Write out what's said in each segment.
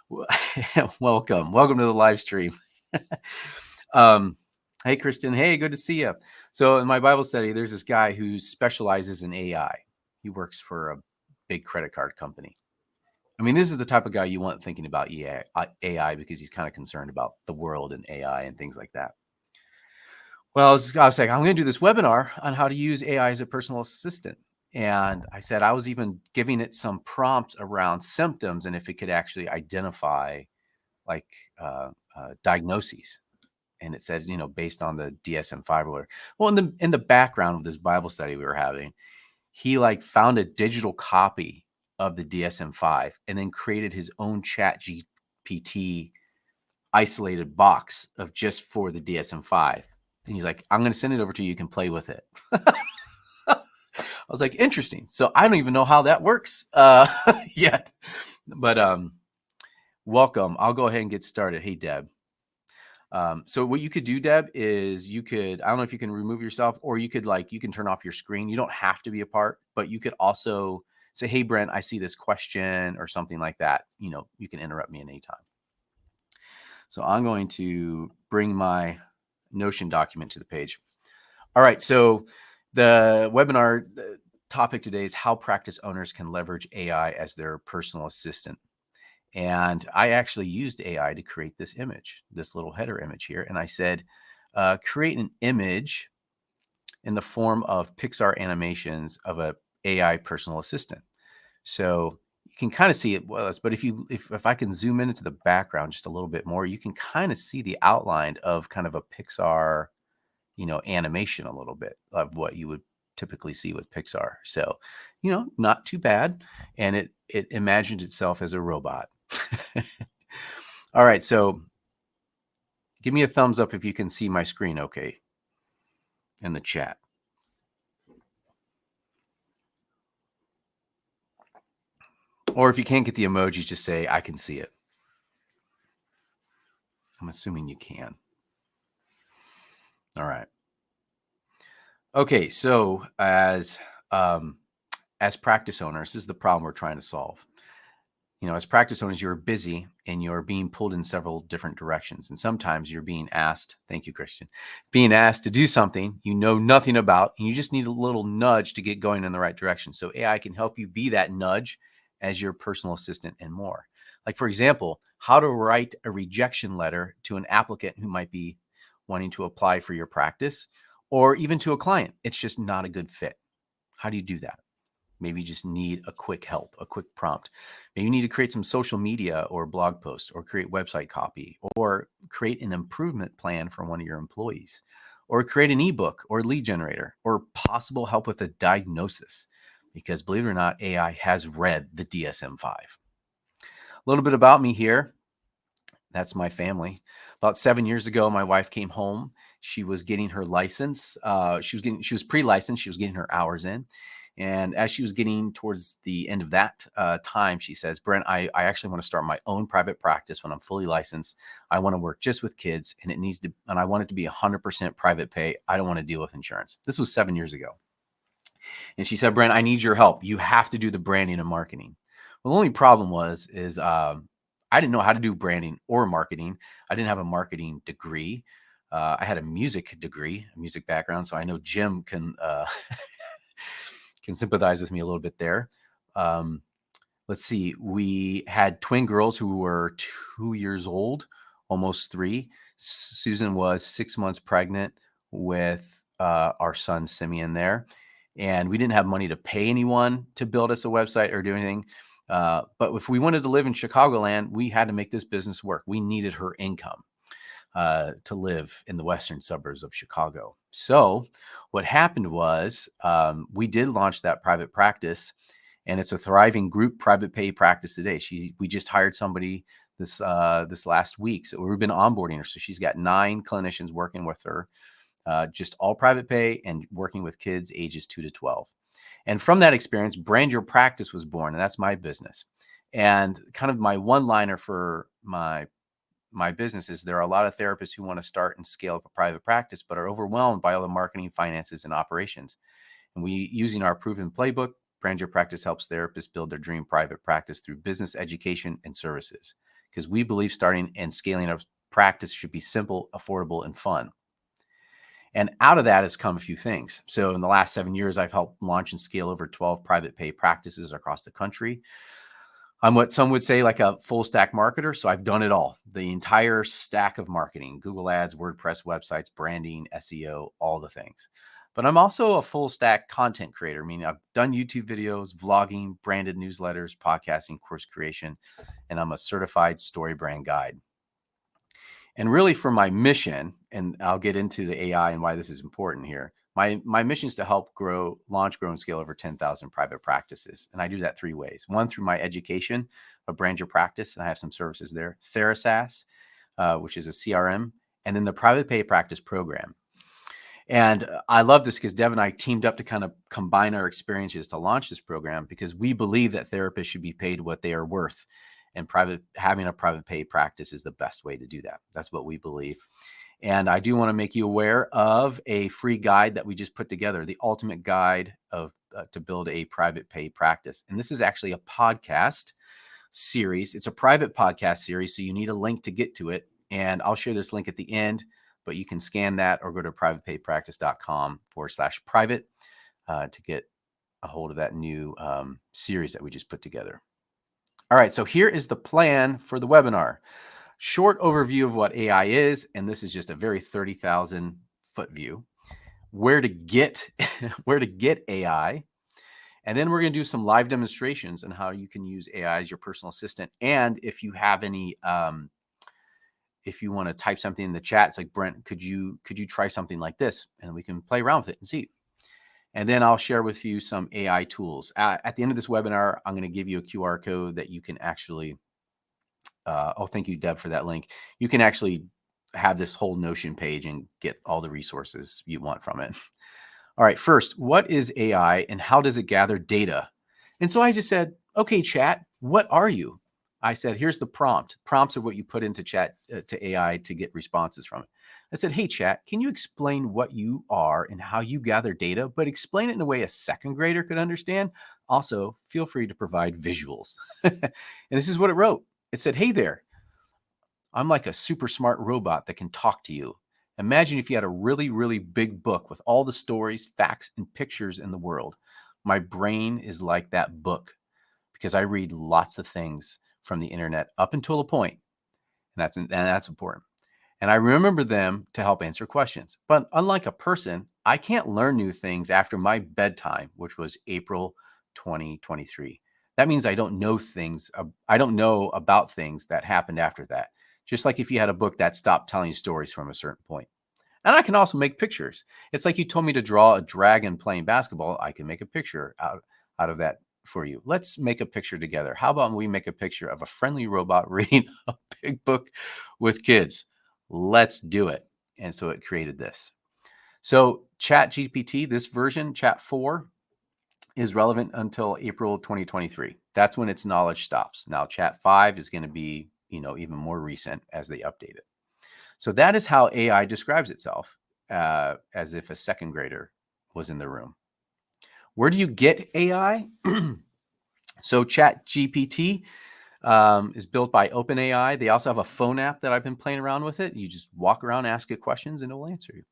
Well, welcome to the live stream. um, hey, Christian. Hey, good to see you. So, in my Bible study, there's this guy who specializes in AI. He works for a big credit card company. I mean, this is the type of guy you want thinking about AI because he's kind of concerned about the world and AI and things like that. Well, I was like, I'm going to do this webinar on how to use AI as a personal assistant. And I said I was even giving it some prompts around symptoms and if it could actually identify like diagnoses. And it said, based on the DSM-5 or whatever. Well, in the background of this Bible study we were having, he like found a digital copy of the DSM-5 and then created his own Chat GPT isolated box of just for the DSM-5. And he's like, I'm going to send it over to you. You can play with it. I was like, interesting. So I don't even know how that works yet. But welcome. I'll go ahead and get started. Hey, Deb. So what you could do, Deb, is I don't know if you can remove yourself or you can turn off your screen. You don't have to be a part, but you could also say, hey, Brent, I see this question or something like that. You can interrupt me at any time. So I'm going to bring my Notion document to the page. All right. So the webinar topic today is how practice owners can leverage AI as their personal assistant. And I actually used AI to create this image, this little header image here. And I said, create an image in the form of Pixar animations of a AI personal assistant. So you can kind of see it was, but if I can zoom into the background just a little bit more, you can kind of see the outline of kind of a Pixar, animation a little bit of what you would typically see with Pixar. So, not too bad. And it imagined itself as a robot. All right, so give me a thumbs up if you can see my screen okay in the chat. Or if you can't get the emojis, just say, I can see it. I'm assuming you can. All right. Okay, so as practice owners, this is the problem we're trying to solve. As practice owners, you're busy and you're being pulled in several different directions. And sometimes you're being asked, thank you, Christian, being asked to do something you know nothing about, and you just need a little nudge to get going in the right direction. So AI can help you be that nudge as your personal assistant and more. Like, for example, how to write a rejection letter to an applicant who might be wanting to apply for your practice, or even to a client. It's just not a good fit. How do you do that? Maybe you just need a quick help, a quick prompt. Maybe you need to create some social media or blog post or create website copy or create an improvement plan for one of your employees or create an ebook or lead generator or possible help with a diagnosis. Because believe it or not, AI has read the DSM-5. A little bit about me here. That's my family. About 7 years ago, my wife came home. She was getting her license. She was pre-licensed. She was getting her hours in. And as she was getting towards the end of that time, she says, Brent, I actually want to start my own private practice when I'm fully licensed. I want to work just with kids and I want it to be 100% private pay. I don't want to deal with insurance. This was 7 years ago. And she said, Brent, I need your help. You have to do the branding and marketing. Well, the only problem is I didn't know how to do branding or marketing. I didn't have a marketing degree. I had a music degree, a music background. So I know Jim can can sympathize with me a little bit there. Let's see. We had twin girls who were 2 years old, almost 3. Susan was 6 months pregnant with our son Simeon there. And we didn't have money to pay anyone to build us a website or do anything. But if we wanted to live in Chicagoland, we had to make this business work. We needed her income to live in the western suburbs of Chicago. So what happened was we did launch that private practice, and it's a thriving group private pay practice today. We just hired somebody this last week. So we've been onboarding her. So she's got 9 clinicians working with her, just all private pay and working with kids ages 2 to 12. And from that experience, Brand Your Practice was born, and that's my business. And kind of my one-liner for my business is there are a lot of therapists who want to start and scale up a private practice, but are overwhelmed by all the marketing, finances, and operations. And using our proven playbook, Brand Your Practice helps therapists build their dream private practice through business education and services. because we believe starting and scaling a practice should be simple, affordable, and fun. And out of that has come a few things. So in the last 7 years, I've helped launch and scale over 12 private pay practices across the country. I'm what some would say like a full stack marketer. So I've done it all, the entire stack of marketing: Google Ads, WordPress websites, branding, SEO, all the things. But I'm also a full stack content creator, meaning I've done YouTube videos, vlogging, branded newsletters, podcasting, course creation, and I'm a certified story brand guide. And really for my mission, and I'll get into the AI and why this is important here. My mission is to help launch, grow, and scale over 10,000 private practices. And I do that three ways. One, through my education of Brand Your Practice, and I have some services there. Therasas, which is a CRM, and then the Private Pay Practice Program. And I love this because Dev and I teamed up to kind of combine our experiences to launch this program, because we believe that therapists should be paid what they are worth. And having a private pay practice is the best way to do that. That's what we believe. And I do want to make you aware of a free guide that we just put together, the ultimate guide of to build a private pay practice. And this is actually a podcast series. It's a private podcast series, so you need a link to get to it. And I'll share this link at the end, but you can scan that or go to privatepaypractice.com/private to get a hold of that new series that we just put together. All right, so here is the plan for the webinar. Short overview of what AI is, and this is just a very 30,000 foot view. Where to get AI, and then we're going to do some live demonstrations on how you can use AI as your personal assistant. And if you have any, if you want to type something in the chat, it's like, Brent, could you try something like this, and we can play around with it and see. And then I'll share with you some AI tools. At the end of this webinar, I'm going to give you a QR code that you can actually, oh, thank you, Deb, for that link. You can actually have this whole Notion page and get all the resources you want from it. All right, first, what is AI and how does it gather data? And so I just said, okay, chat, what are you? I said, here's the prompt. Prompts are what you put into chat to AI to get responses from it. I said, hey, chat, can you explain what you are and how you gather data, but explain it in a way a second grader could understand? Also, feel free to provide visuals. And this is what it wrote. It said, hey there, I'm like a super smart robot that can talk to you. Imagine if you had a really, really big book with all the stories, facts, and pictures in the world. My brain is like that book because I read lots of things from the internet up until a point, and that's important. And I remember them to help answer questions. But unlike a person, I can't learn new things after my bedtime, which was April 2023. That means I don't know about things that happened after that. Just like if you had a book that stopped telling stories from a certain point. And I can also make pictures. It's like you told me to draw a dragon playing basketball. I can make a picture out of that for you. Let's make a picture together. How about we make a picture of a friendly robot reading a big book with kids? Let's do it. And so it created this. So ChatGPT, this version, Chat 4, is relevant until April 2023. That's when its knowledge stops. Now Chat 5 is going to be, even more recent as they update it. So that is how AI describes itself, as if a second grader was in the room. Where do you get AI? So ChatGPT is built by OpenAI. They also have a phone app that I've been playing around with it. You just walk around, ask it questions, and it will answer you.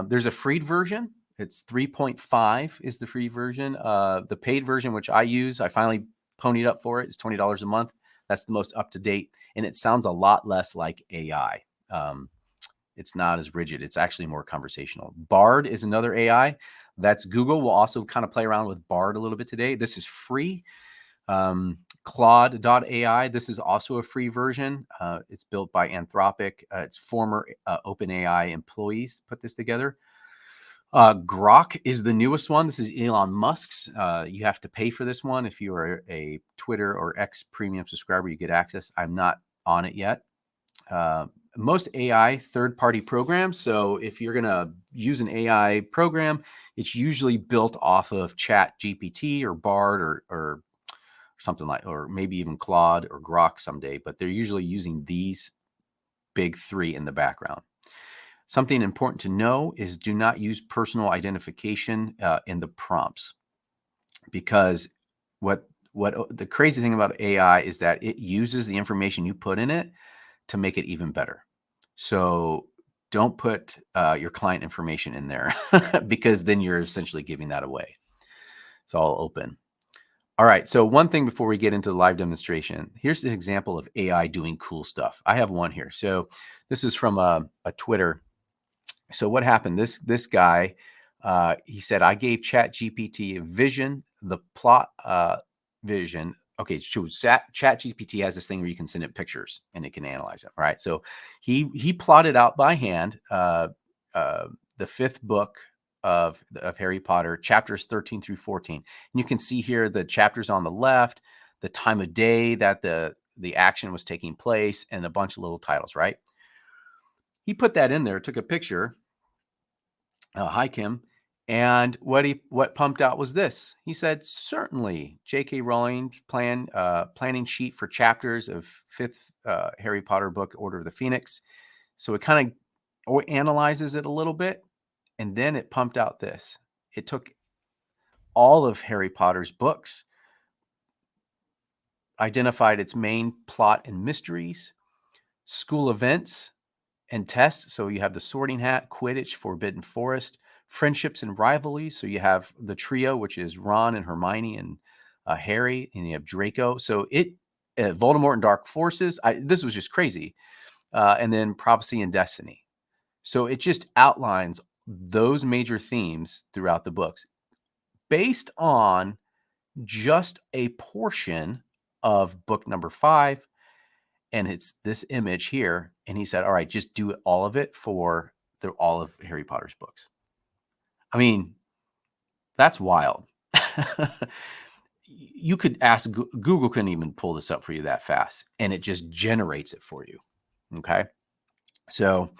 There's a free version. It's 3.5 is the free version. The paid version, which I use, I finally ponied up for it. It's $20 a month. That's the most up to date, and it sounds a lot less like AI. It's not as rigid. It's actually more conversational. Bard is another AI. That's Google. We'll also kind of play around with Bard a little bit today. This is free. Claude.ai. This is also a free version. It's built by Anthropic. It's former OpenAI employees put this together. Grok is the newest one. This is Elon Musk's. You have to pay for this one. If you are a Twitter or X premium subscriber, you get access. I'm not on it yet. Most AI third-party programs. So if you're going to use an AI program, it's usually built off of ChatGPT or Bard or something like, or maybe even Claude or Grok someday, but they're usually using these big three in the background. Something important to know is do not use personal identification in the prompts, because what the crazy thing about AI is that it uses the information you put in it to make it even better. So don't put your client information in there because then you're essentially giving that away. It's all open. All right. So one thing before we get into the live demonstration, here's an example of AI doing cool stuff. I have one here. So this is from a Twitter. So what happened? This guy, he said, I gave ChatGPT a vision, the plot vision. Okay, so ChatGPT has this thing where you can send it pictures and it can analyze them, right? So he plotted out by hand the fifth book of Harry Potter, chapters 13 through 14. And you can see here the chapters on the left, the time of day that the action was taking place, and a bunch of little titles, right? He put that in there, took a picture. Hi, Kim. And what pumped out was this. He said, certainly, J.K. Rowling planning sheet for chapters of fifth Harry Potter book, Order of the Phoenix. So it kind of analyzes it a little bit, and then it pumped out this. It took all of Harry Potter's books, identified its main plot and mysteries, school events and tests. So you have the Sorting Hat, Quidditch, Forbidden Forest, friendships and rivalries. So you have the trio, which is Ron and Hermione and Harry, and you have Draco. So Voldemort and Dark Forces. This was just crazy. And then prophecy and destiny. So it just outlines those major themes throughout the books based on just a portion of book number 5. And it's this image here. And he said, all right, just do all of it for all of Harry Potter's books. I mean, that's wild. You could ask Google, couldn't even pull this up for you that fast, and it just generates it for you. Okay. So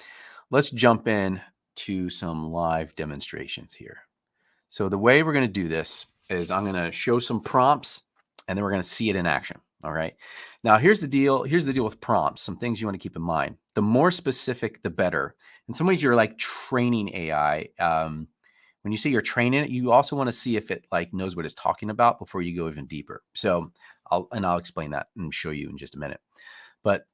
let's jump in to some live demonstrations here. So the way we're going to do this is I'm going to show some prompts, and then we're going to see it in action. All right. Now, here's the deal. Here's the deal with prompts. Some things you want to keep in mind. The more specific, the better. In some ways, you're like training AI. When you say you're training it, you also want to see if it like knows what it's talking about before you go even deeper. So I'll explain that and show you in just a minute. But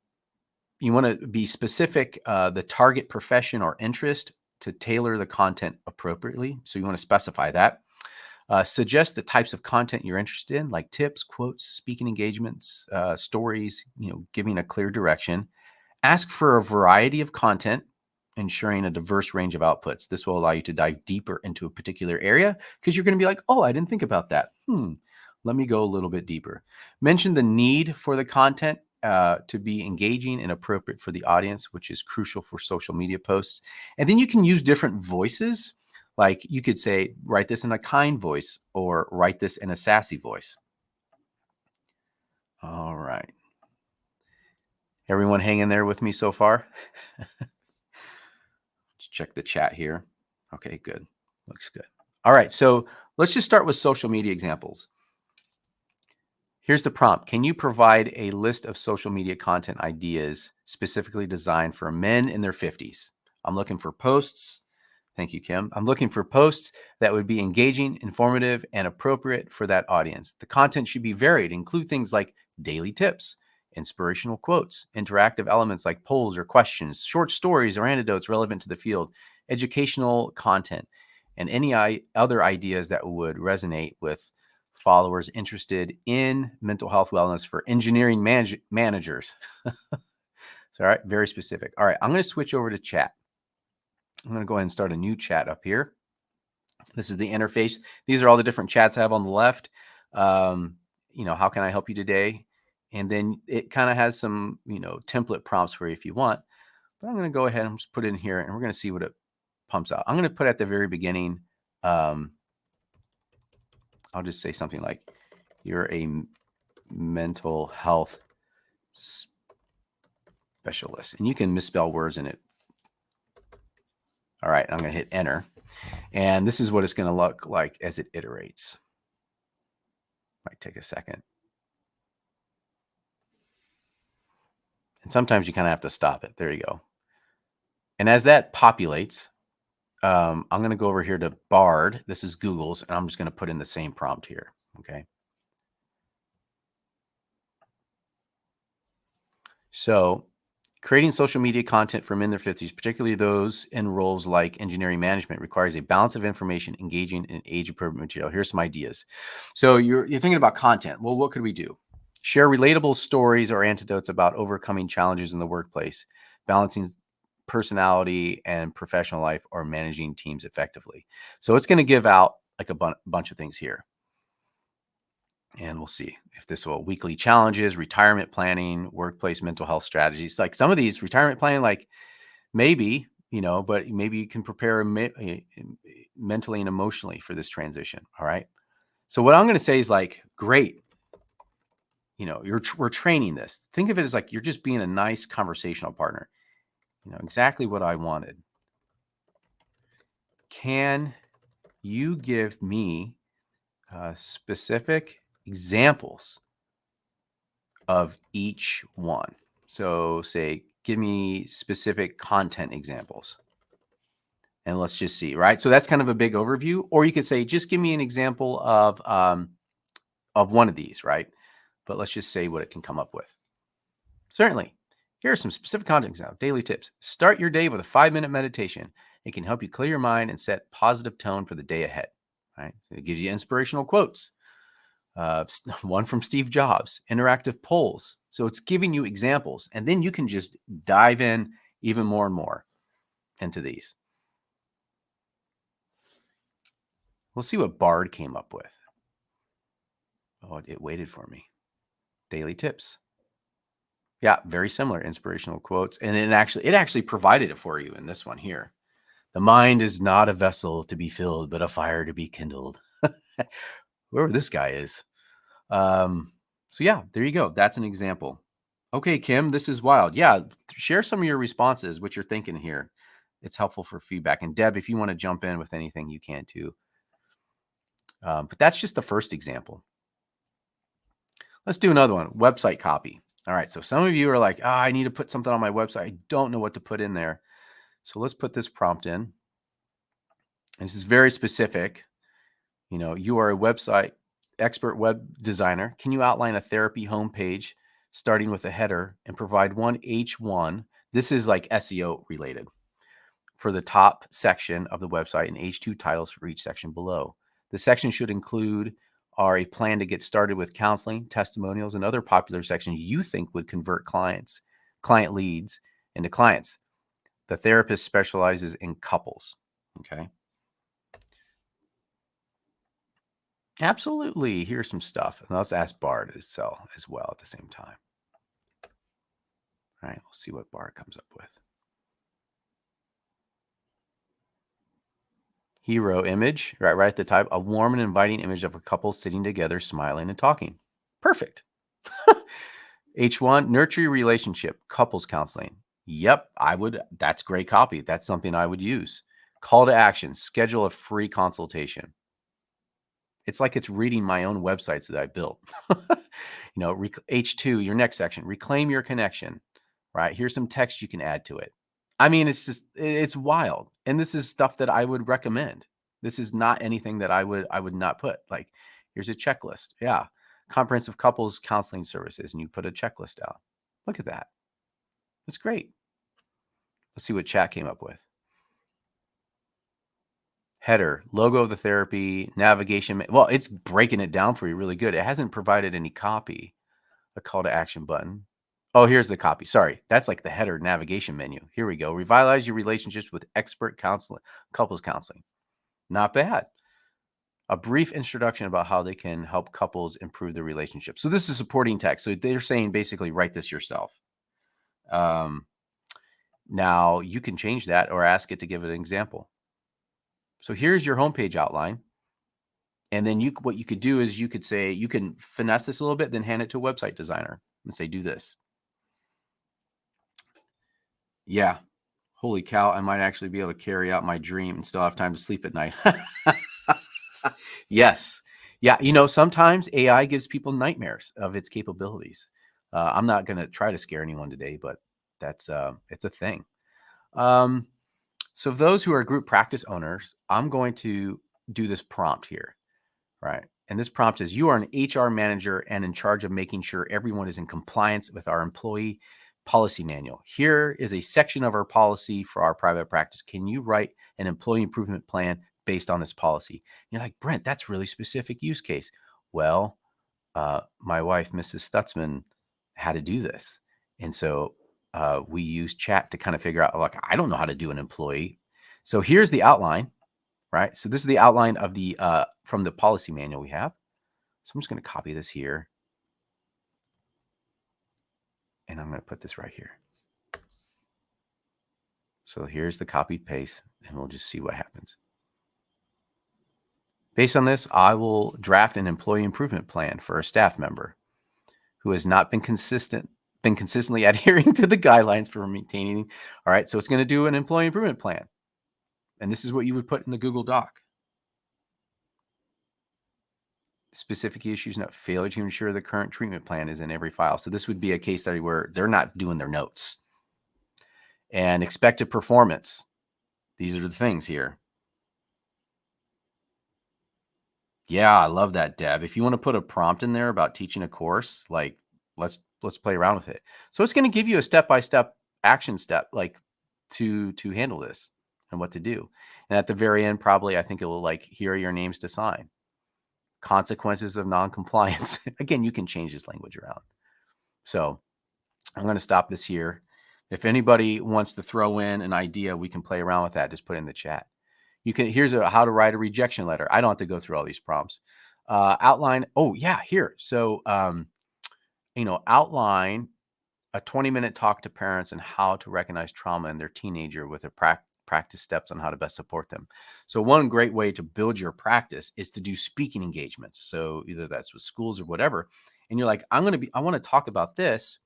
you want to be specific, the target profession or interest to tailor the content appropriately. So you want to specify that. Suggest the types of content you're interested in, like tips, quotes, speaking engagements, stories, giving a clear direction. Ask for a variety of content, ensuring a diverse range of outputs. This will allow you to dive deeper into a particular area because you're going to be like, oh, I didn't think about that. Let me go a little bit deeper. Mention the need for the content to be engaging and appropriate for the audience, which is crucial for social media posts. And then you can use different voices. Like you could say, write this in a kind voice or write this in a sassy voice. All right. Everyone hang in there with me so far? Let's check the chat here. Okay, good. Looks good. All right. So let's just start with social media examples. Here's the prompt. Can you provide a list of social media content ideas specifically designed for men in their 50s? I'm looking for posts. Thank you, Kim. I'm looking for posts that would be engaging, informative, and appropriate for that audience. The content should be varied, include things like daily tips, inspirational quotes, interactive elements like polls or questions, short stories or anecdotes relevant to the field, educational content, and any other ideas that would resonate with followers interested in mental health wellness for engineering managers. So, all right, very specific. All right, I'm going to switch over to chat. I'm going to go ahead and start a new chat up here. This is the interface. These are all the different chats I have on the left. How can I help you today? And then it kind of has some, template prompts for you if you want. But I'm going to go ahead and just put it in here, and we're going to see what it pumps out. I'm going to put at the very beginning, I'll just say something like, you're a mental health specialist. And you can misspell words in it. All right, I'm going to hit enter. And this is what it's going to look like as it iterates. Might take a second. And sometimes you kind of have to stop it. There you go. And as that populates, I'm going to go over here to Bard. This is Google's, and I'm just going to put in the same prompt here. Okay. So, creating social media content from in their 50s, particularly those in roles like engineering management, requires a balance of information, engaging, and age-appropriate material. Here's some ideas. So, you're thinking about content. Well, what could we do? Share relatable stories or anecdotes about overcoming challenges in the workplace, balancing personality and professional life, or managing teams effectively. So, it's going to give out like a bunch of things here. And we'll see if this will weekly challenges, retirement planning, workplace mental health strategies. Like some of these retirement planning, like maybe, but maybe you can prepare mentally and emotionally for this transition. All right. So what I'm going to say is like, great. We're training this. Think of it as like you're just being a nice conversational partner. Exactly what I wanted. Can you give me specific examples of each one? So say, give me specific content examples. And let's just see, right? So that's kind of a big overview. Or you could say, just give me an example of one of these, right? But let's just say what it can come up with. Certainly. Here are some specific content examples. Daily tips. Start your day with a 5-minute meditation. It can help you clear your mind and set positive tone for the day ahead. Right? So it gives you inspirational quotes. One from Steve Jobs, interactive polls. So it's giving you examples, and then you can just dive in even more and more into these. We'll see what Bard came up with. Oh, it waited for me. Daily tips. Yeah, very similar inspirational quotes. And it actually provided it for you in this one here. The mind is not a vessel to be filled, but a fire to be kindled. Whoever this guy is. So yeah, there you go. That's an example. Okay, Kim, this is wild. Yeah, share some of your responses, what you're thinking here. It's helpful for feedback. And Deb, if you want to jump in with anything, you can too. But that's just the first example. Let's do another one. Website copy. All right. So some of you are like, I need to put something on my website. I don't know what to put in there. So let's put this prompt in. And this is very specific. You are a website expert web designer. Can you outline a therapy homepage starting with a header and provide one H1? This is like SEO related for the top section of the website and H2 titles for each section below. The section should include a plan to get started with counseling, testimonials, and other popular sections you think would convert client leads into clients. The therapist specializes in couples. Okay. Absolutely. Here's some stuff. And let's ask Bard as well at the same time. All right. We'll see what Bard comes up with. Hero image, right at the top, a warm and inviting image of a couple sitting together, smiling and talking. Perfect. H1, nurture your relationship, couples counseling. Yep, that's great copy. That's something I would use. Call to action, schedule a free consultation. It's like it's reading my own websites that I built. H2, your next section, reclaim your connection, right? Here's some text you can add to it. I mean, it's wild. And this is stuff that I would recommend. This is not anything that I would not put. Like, here's a checklist. Yeah. Comprehensive couples counseling services. And you put a checklist out. Look at that. That's great. Let's see what chat came up with. Header, logo of the therapy, navigation. Well, it's breaking it down for you really good. It hasn't provided any copy, a call to action button. Oh, here's the copy. Sorry. That's like the header navigation menu. Here we go. Revitalize your relationships with expert couples counseling. Not bad. A brief introduction about how they can help couples improve their relationship. So this is supporting text. So they're saying basically write this yourself. Now you can change that or ask it to give an example. So here's your homepage outline. And then what you could do is you could say, you can finesse this a little bit, then hand it to a website designer and say, do this. Yeah. Holy cow. I might actually be able to carry out my dream and still have time to sleep at night. Yes. Yeah. Sometimes AI gives people nightmares of its capabilities. I'm not going to try to scare anyone today, but it's a thing. So those who are group practice owners, I'm going to do this prompt here, right? And this prompt is, you are an HR manager and in charge of making sure everyone is in compliance with our employee policy manual. Here is a section of our policy for our private practice. Can you write an employee improvement plan based on this policy? And you're like, Brent, that's really specific use case. Well, my wife, Mrs. Stutzman, had to do this. And so we use chat to kind of figure out, like, I don't know how to do an employee. So here's the outline, right? So this is the outline of the from the policy manual we have. So I'm just going to copy this here. And I'm going to put this right here. So here's the copied paste, and we'll just see what happens. Based on this, I will draft an employee improvement plan for a staff member who has not been consistently adhering to the guidelines for maintaining. All right, so it's going to do an employee improvement plan. And this is what you would put in the Google Doc. Specific issues, note failure to ensure the current treatment plan is in every file. So this would be a case study where they're not doing their notes. And expected performance. These are the things here. Yeah, I love that, Deb. If you want to put a prompt in there about teaching a course, like let's play around with it. So it's going to give you a step-by-step action step, like to handle this and what to do. And at the very end, probably, I think it will like, here are your names to sign. Consequences of non-compliance. Again, you can change this language around. So I'm going to stop this here. If anybody wants to throw in an idea, we can play around with that. Just put it in the chat. You can, here's how to write a rejection letter. I don't have to go through all these prompts. Outline. Oh yeah, here. So, outline a 20-minute talk to parents and how to recognize trauma in their teenager with a practice steps on how to best support them. So one great way to build your practice is to do speaking engagements. So either that's with schools or whatever. And you're like, I want to talk about this,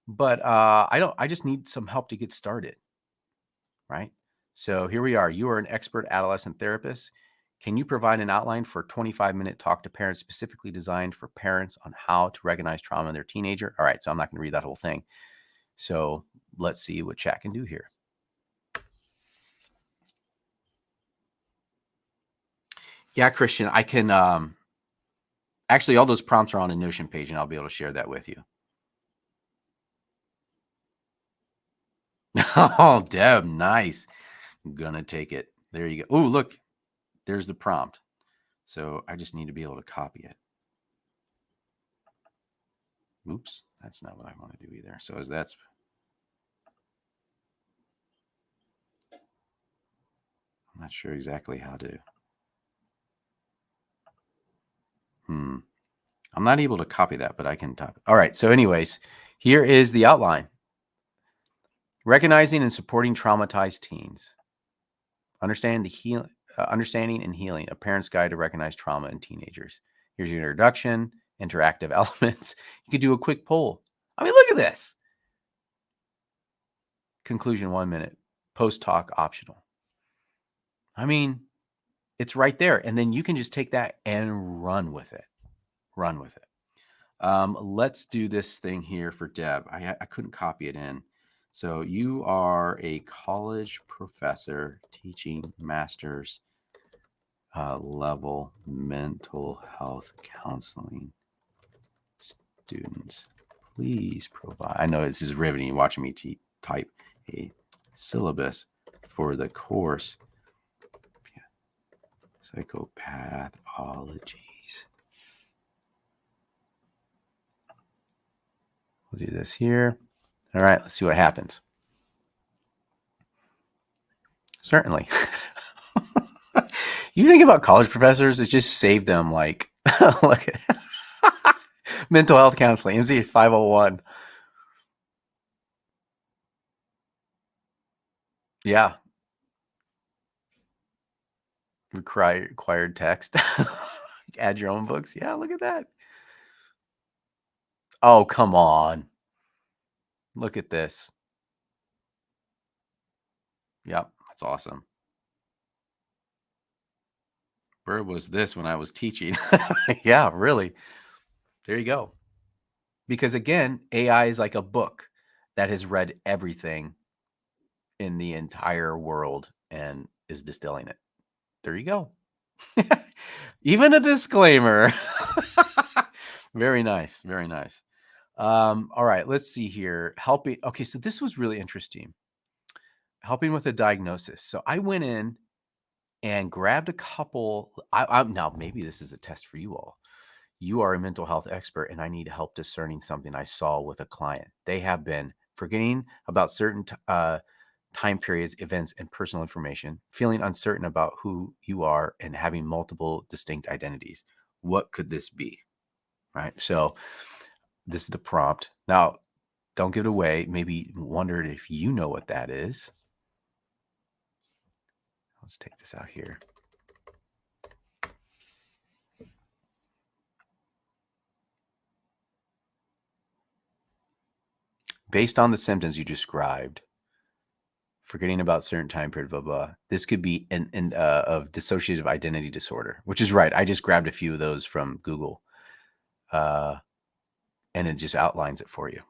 but I just need some help to get started. Right? So here we are. You are an expert adolescent therapist. Can you provide an outline for a 25-minute talk to parents specifically designed for parents on how to recognize trauma in their teenager? All right, so I'm not going to read that whole thing. So let's see what chat can do here. Yeah, Christian, I can actually, all those prompts are on a Notion page, and I'll be able to share that with you. Oh, Deb, nice. I'm gonna take it. There you go. Oh, look, there's the prompt. So I just need to be able to copy it. Oops, that's not what I want to do either. So that's I'm not sure exactly how to. I'm not able to copy that, but I can type. All right. So anyways, here is the outline. Recognizing and supporting traumatized teens. Understanding and healing, a parent's guide to recognize trauma in teenagers. Here's your introduction, interactive elements. You could do a quick poll. I mean, look at this. Conclusion, 1 minute. Post-talk optional. I mean, it's right there. And then you can just take that and run with it. Run with it. Let's do this thing here for Deb. I couldn't copy it in. So you are a college professor teaching master's level mental health counseling students. Please provide. I know this is riveting. You're watching me type a syllabus for the course. Psychopathologies. We'll do this here. All right, let's see what happens. Certainly. You think about college professors, it just saved them like mental health counseling, MC 501. Yeah. Required text. Add your own books. Yeah, look at that. Oh, come on. Look at this. Yep, that's awesome. Where was this when I was teaching? Yeah, really. There you go. Because again, AI is like a book that has read everything in the entire world and is distilling it. There you go. Even a disclaimer. Very nice. Very nice. All right, let's see here. Helping. Okay, so this was really interesting. Helping with a diagnosis. So I went in and grabbed a couple. Now maybe this is a test for you all. You are a mental health expert, and I need help discerning something I saw with a client. They have been forgetting about certain time periods, events, and personal information, feeling uncertain about who you are, and having multiple distinct identities. What could this be? Right. So this is the prompt. Now, don't give it away. Maybe wondered if you know what that is. Let's take this out here. Based on the symptoms you described, forgetting about certain time period, blah, blah. This could be of dissociative identity disorder, which is right. I just grabbed a few of those from Google, and it just outlines it for you.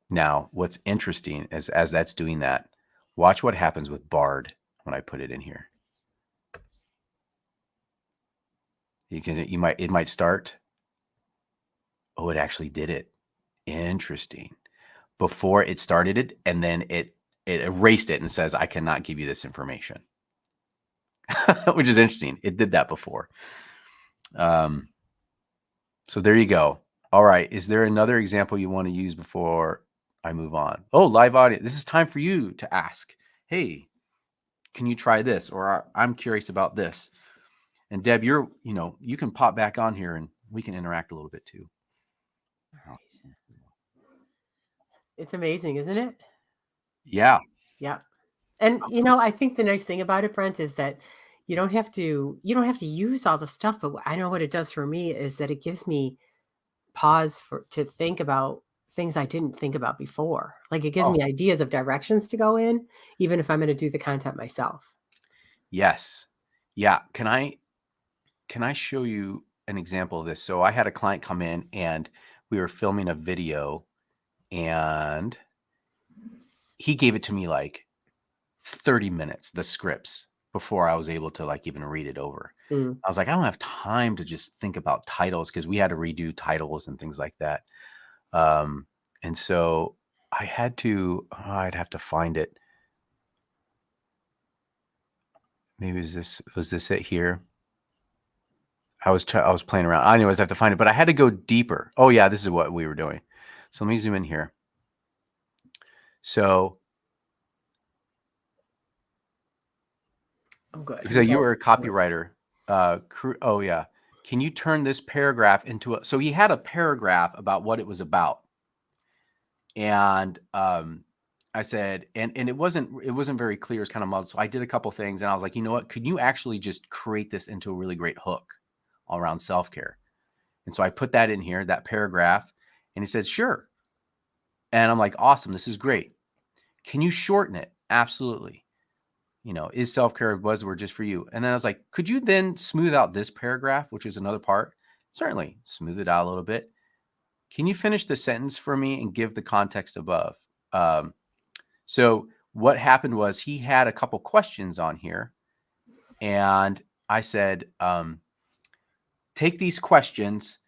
Now, what's interesting is as that's doing that, watch what happens with Bard when I put it in here. It might start. Oh, it actually did it. Interesting. Before it started it, and then it erased it and says, I cannot give you this information, which is interesting. It did that before. So there you go. All right. Is there another example you want to use before I move on? Oh, live audience. This is time for you to ask, hey, can you try this? Or I'm curious about this. And Deb, you can pop back on here and we can interact a little bit too. It's amazing, isn't it? Yeah. Yeah. And I think the nice thing about it, Brent, is that you don't have to use all the stuff, but I know what it does for me is that it gives me pause to think about things I didn't think about before. Like it gives Oh, me ideas of directions to go in, even if I'm going to do the content myself. yes. Yeah. Can I show you an example of this? So I had a client come in and we were filming a video and he gave it to me like 30 minutes, the scripts, before I was able to like even read it over. Mm. I was like, I don't have time to just think about titles because we had to redo titles and things like that. And so I had to, I'd have to find it. Maybe was this it here? I was playing around. Anyways, I have to find it, but I had to go deeper. Oh yeah, this is what we were doing. So let me zoom in here. So I'm good. because you were a copywriter, oh yeah. Can you turn this paragraph into a? So he had a paragraph about what it was about, and I said, and it wasn't very clear. It's kind of muddled. So I did a couple things, and I was like, you know what? Could you actually just create this into a really great hook all around self care? And so I put that in here, that paragraph, and he said, sure. And I'm like, awesome, this is great. Can you shorten it? Absolutely. Is self-care a buzzword just for you? And then I was like, could you then smooth out this paragraph, which is another part? Certainly, smooth it out a little bit. Can you finish the sentence for me and give the context above? So what happened was he had a couple questions on here, and I said, take these questions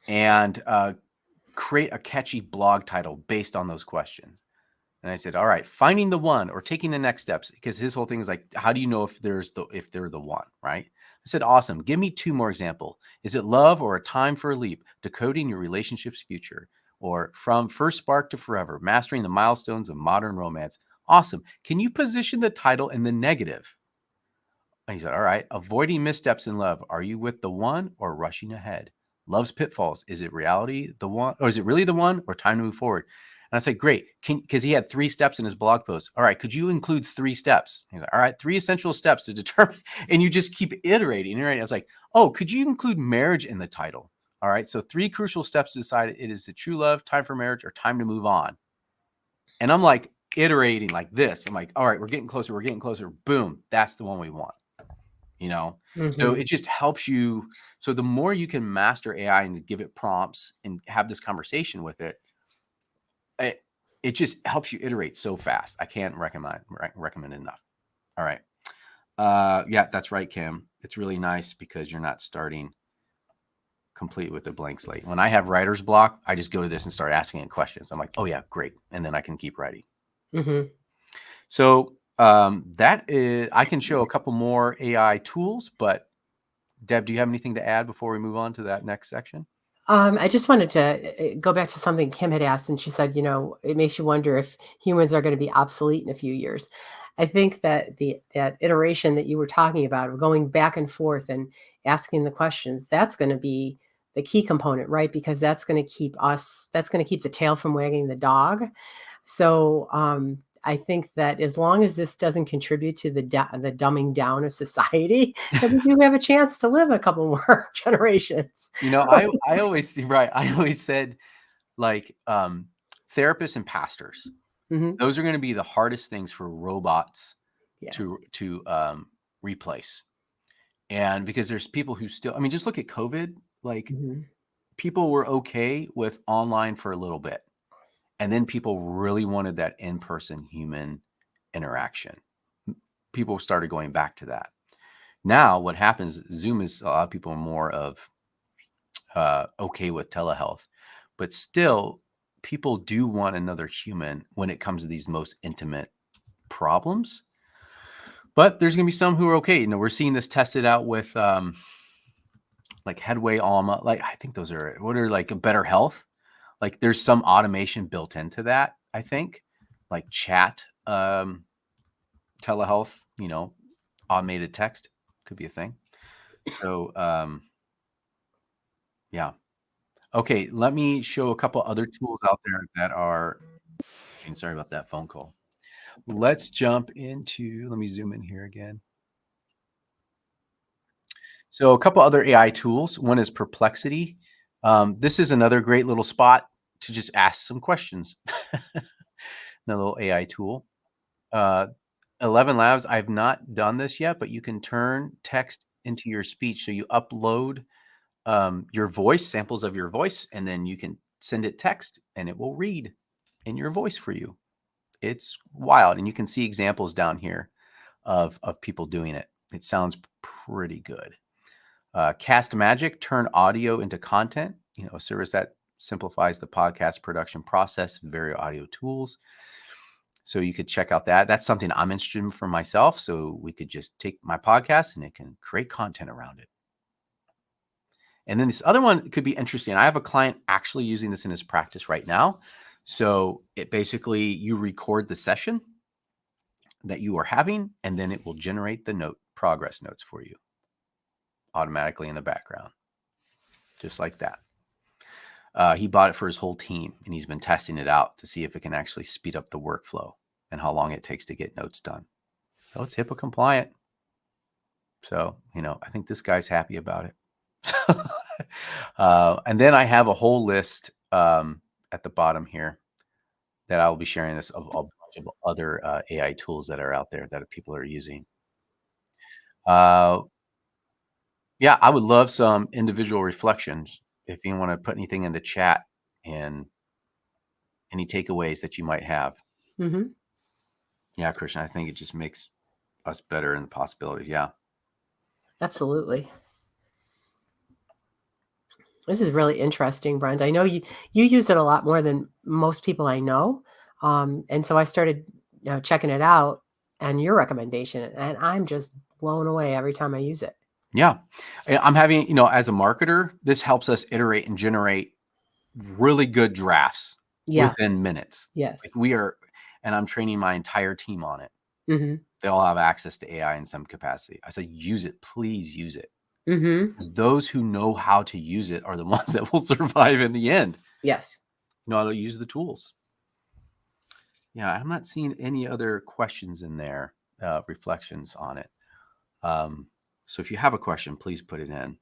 and create a catchy blog title based on those questions. And I said, all right, finding the one or taking the next steps, because his whole thing is like, how do you know if they're the one, right? I said, awesome. Give me two more example. Is it love or a time for a leap? Decoding your relationship's future, or from first spark to forever, mastering the milestones of modern romance. Awesome. Can you position the title in the negative? And he said, all right, avoiding missteps in love. Are you with the one or rushing ahead? Love's pitfalls. Is it reality the one, or is it really the one, or time to move forward? And I said, great. Because he had 3 steps in his blog post. All right, could you include 3 steps? He's like, all right, 3 essential steps to determine. And you just keep iterating. I was like, oh, could you include marriage in the title? All right, so 3 crucial steps to decide it is the true love, time for marriage, or time to move on. And I'm like iterating like this. I'm like, all right, we're getting closer. We're getting closer. Boom, that's the one we want. So it just helps you. So the more you can master AI and give it prompts and have this conversation with it, it just helps you iterate so fast. I can't recommend enough. All right. Yeah, that's right, Kim. It's really nice because you're not starting complete with a blank slate. When I have writer's block, I just go to this and start asking it questions. I'm like, oh yeah, great. And then I can keep writing. Mhm. So that is, I can show a couple more AI tools, but Deb, do you have anything to add before we move on to that next section? I just wanted to go back to something Kim had asked, and she said, it makes you wonder if humans are going to be obsolete in a few years. I think that that iteration that you were talking about of going back and forth and asking the questions, that's going to be the key component, right? Because that's going to keep the tail from wagging the dog. So I think that as long as this doesn't contribute to the dumbing down of society, that we do have a chance to live a couple more generations. I always see, right. I always said like therapists and pastors, Mhm. those are going to be the hardest things for robots Yeah. to replace. And because there's people who still, I mean, just look at COVID, like Mhm. people were okay with online for a little bit. And then people really wanted that in-person human interaction. People started going back to that. Now, what happens, Zoom is a lot of people are more of okay with telehealth, but still, people do want another human when it comes to these most intimate problems. But there's going to be some who are okay. We're seeing this tested out with like Headway Alma. Like I think those are what are like a Better Health. Like there's some automation built into that. I think like chat, telehealth. Automated text could be a thing. So yeah. Okay, let me show a couple other tools out there that are. Sorry about that phone call. Let's jump into. Let me zoom in here again. So a couple other AI tools. One is Perplexity. This is another great little spot to just ask some questions. Another little AI tool. Uh, 11 Labs. I've not done this yet, but you can turn text into your speech. So you upload your voice, samples of your voice, and then you can send it text, and it will read in your voice for you. It's wild, and you can see examples down here of people doing it. It sounds pretty good. Cast Magic, turn audio into content. A service that simplifies the podcast production process with various audio tools. So you could check out that. That's something I'm interested in for myself. So we could just take my podcast and it can create content around it. And then this other one could be interesting. I have a client actually using this in his practice right now. So it basically, you record the session that you are having, and then it will generate the progress notes for you automatically in the background, just like that. He bought it for his whole team, and he's been testing it out to see if it can actually speed up the workflow and how long it takes to get notes done. So it's HIPAA compliant. So, I think this guy's happy about it. And then I have a whole list at the bottom here that I will be sharing this of a bunch of other AI tools that are out there that people are using. Yeah, I would love some individual reflections if you want to put anything in the chat and any takeaways that you might have. Mhm. Yeah, Christian, I think it just makes us better in the possibilities. Yeah. Absolutely. This is really interesting, Brent. I know you use it a lot more than most people I know. And so I started, checking it out and your recommendation, and I'm just blown away every time I use it. Yeah. I'm having, as a marketer, this helps us iterate and generate really good drafts Yeah. within minutes. Like Yes. and I'm training my entire team on it. Mhm. They all have access to AI in some capacity. I said, use it, please use it. Mhm. Because those who know how to use it are the ones that will survive in the end. Yes. How to use the tools. Yeah, I'm not seeing any other questions in there, reflections on it. So if you have a question, please put it in.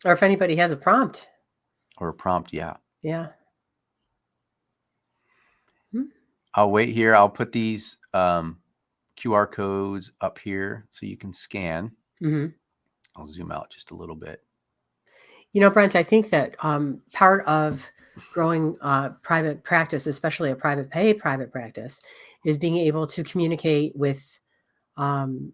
Or if anybody has a prompt. Or a prompt, yeah. Yeah. Hmm. I'll wait here. I'll put these QR codes up here so you can scan. Mhm. I'll zoom out just a little bit. Brent, I think that part of growing private practice, especially a private pay private practice, is being able to communicate with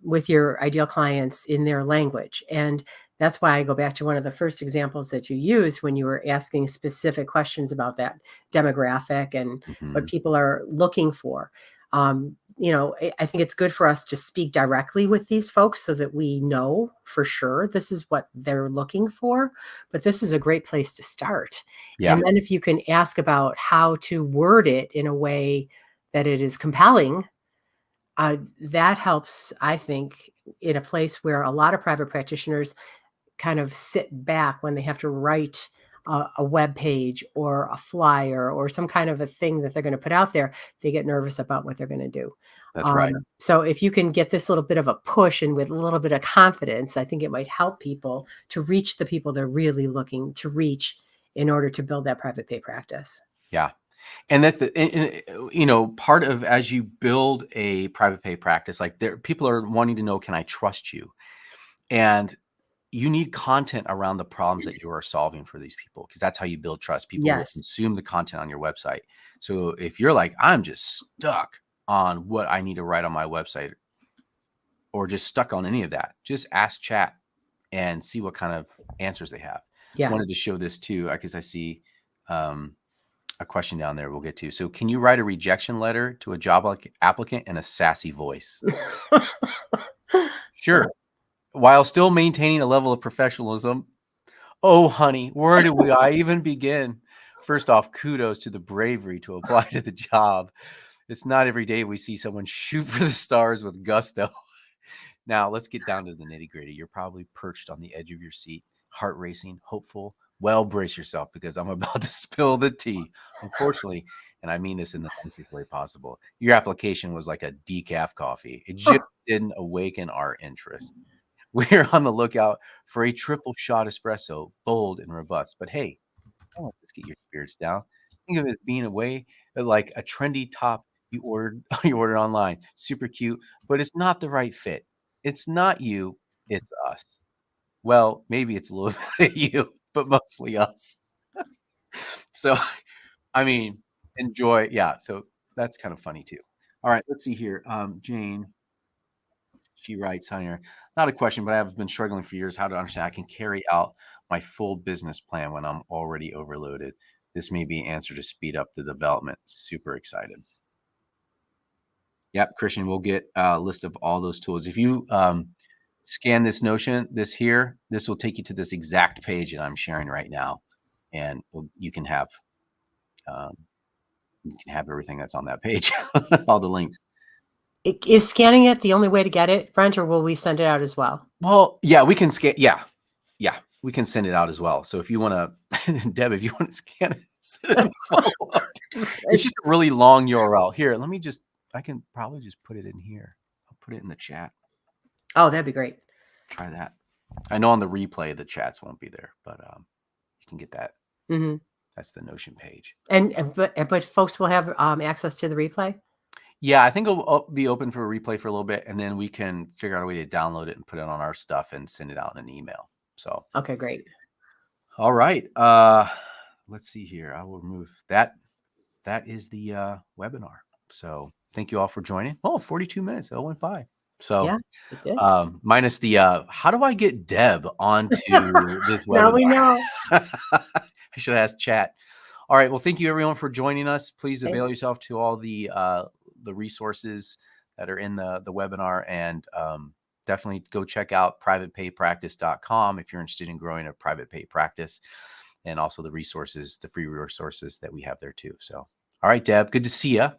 with your ideal clients in their language. And that's why I go back to one of the first examples that you used when you were asking specific questions about that demographic and what Mhm. people are looking for. I think it's good for us to speak directly with these folks so that we know for sure this is what they're looking for. But this is a great place to start. Yeah. And then if you can ask about how to word it in a way that it is compelling, that helps, I think, in a place where a lot of private practitioners kind of sit back when they have to write a web page or a flyer or some kind of a thing that they're going to put out there. They get nervous about what they're going to do. That's right. So if you can get this little bit of a push and with a little bit of confidence, I think it might help people to reach the people they're really looking to reach in order to build that private pay practice. Yeah. And that part of as you build a private pay practice, like people are wanting to know, can I trust you? And you need content around the problems that you are solving for these people because that's how you build trust. People will Yes. consume the content on your website. So if you're like, I'm just stuck on what I need to write on my website or just stuck on any of that, just ask chat and see what kind of answers they have. Yeah. Wanted to show this too because I see a question down there we'll get to. So can you write a rejection letter to a job applicant in a sassy voice? Sure. While still maintaining a level of professionalism. Oh, honey, where do I even begin? First off, kudos to the bravery to apply to the job. It's not every day we see someone shoot for the stars with gusto. Now, let's get down to the nitty gritty. You're probably perched on the edge of your seat, heart racing, hopeful. Well, brace yourself because I'm about to spill the tea. Unfortunately, and I mean this in the nicest way possible, your application was like a decaf coffee. It just didn't awaken our interest. We're on the lookout for a triple shot espresso, bold and robust. But hey, come on, let's get your spirits down. Think of it as being a way like a trendy top you ordered you ordered online. Super cute, but it's not the right fit. It's not you, it's us. Well, maybe it's a little bit of you, but mostly us. So, I mean, enjoy. Yeah, so that's kind of funny too. All right, let's see here. Jane, she writes on here, not a question, but I have been struggling for years how to understand I can carry out my full business plan when I'm already overloaded. This may be an answer to speed up the development. Super excited. Yep, Christian, we'll get a list of all those tools. If you scan this this will take you to this exact page that I'm sharing right now, and um, you can have everything that's on that page, all the links. Is scanning it the only way to get it, Brent, or will we send it out as well? Well, yeah, we can scan. Yeah, we can send it out as well. So if you want to, Deb, if you want to scan it, send it in follow-up. It's just a really long URL. Here, I can probably just put it in here. I'll put it in the chat. Oh, that'd be great. Try that. I know on the replay the chats won't be there, but you can get that. Mm-hmm. That's the Notion page. But folks will have access to the replay. Yeah, I think it'll be open for a replay for a little bit, and then we can figure out a way to download it and put it on our stuff and send it out in an email. So, okay, great. All right. Let's see here. I will remove that. That is the webinar. So thank you all for joining. Oh, 42 minutes. It went by. So Yeah, it did. Minus the how do I get Deb onto this Now we webinar? know. I should ask chat. All right. Well, thank you everyone for joining us. Please Thanks. avail yourself to all the resources that are in the webinar, and definitely go check out privatepaypractice.com if you're interested in growing a private pay practice, and also the free resources that we have there too. So, all right, Deb, good to see you.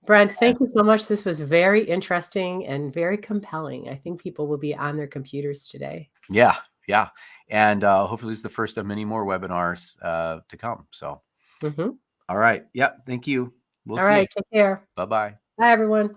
Brent, thank you so much. This was very interesting and very compelling. I think people will be on their computers today. Yeah. And hopefully this is the first of many more webinars to come. So, Mm-hmm. all right. Yep. Thank you. We'll All see you. right. Take care. Bye-bye. Bye, everyone.